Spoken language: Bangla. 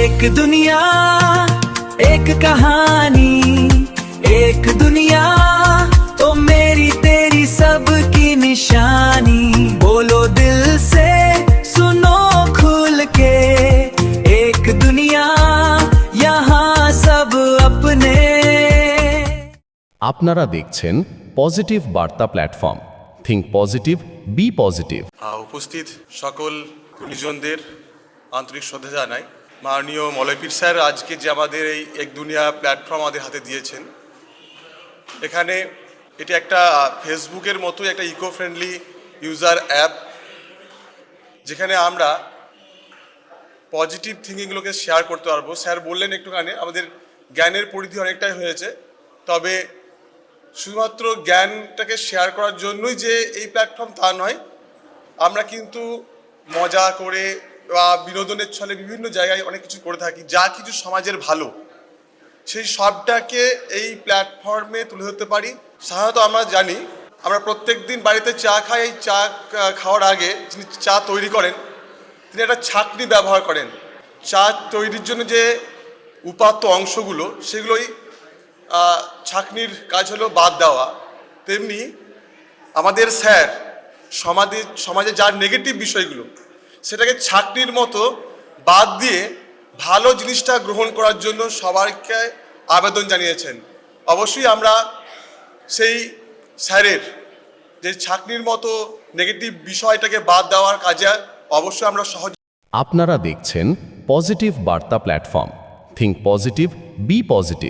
एक दुनिया एक कहानी, एक दुनिया तो मेरी तेरी सबकी निशानी। बोलो दिल से सुनो खुल के, एक दुनिया यहाँ सब अपने। আপনারা দেখছেন positive Barta platform. Think positive, be positive. উপস্থিত সকল গুণীজনদের আন্তরিক শ্রদ্ধা জানাই। মাননীয় মলয়পীর স্যার আজকে যে আমাদের এই এক দুনিয়া প্ল্যাটফর্ম আমাদের হাতে দিয়েছেন, এখানে এটি একটা ফেসবুকের মতো একটা ইকো ফ্রেন্ডলি ইউজার অ্যাপ, যেখানে আমরা পজিটিভ থিঙ্কিংগুলোকে শেয়ার করতে পারবো। স্যার বললেন একটুখানি আমাদের জ্ঞানের পরিধি অনেকটাই হয়েছে, তবে শুধুমাত্র জ্ঞানটাকে শেয়ার করার জন্যই যে এই প্ল্যাটফর্ম তা নয়, আমরা কিন্তু মজা করে বা বিনোদনের ছলে বিভিন্ন জায়গায় অনেক কিছু করে থাকি, যা কিছু সমাজের ভালো সেই সবটাকে এই প্ল্যাটফর্মে তুলে ধরতে পারি। সাধারণত আমরা জানি, আমরা প্রত্যেক দিন বাড়িতে চা খাই, এই চা খাওয়ার আগে যিনি চা তৈরি করেন তিনি একটা ছাঁকনি ব্যবহার করেন। চা তৈরির জন্য যে উপাত্ত অংশগুলো সেগুলোই ছাঁকনির কাজ হলো বাদ দেওয়া। তেমনি আমাদের স্যার সমাজে যার নেগেটিভ বিষয়গুলো সেটাকে ছাঁকনির মতো বাদ দিয়ে ভালো জিনিসটা গ্রহণ করার জন্য সবাইকে আবেদন জানিয়েছেন। অবশ্যই আমরা সেই স্যারের যে ছাঁকনির মতো নেগেটিভ বিষয়টাকে বাদ দেওয়ার কাজে অবশ্যই আমরা সহজ। আপনারা দেখছেন positive Barta platform. Think positive, be positive.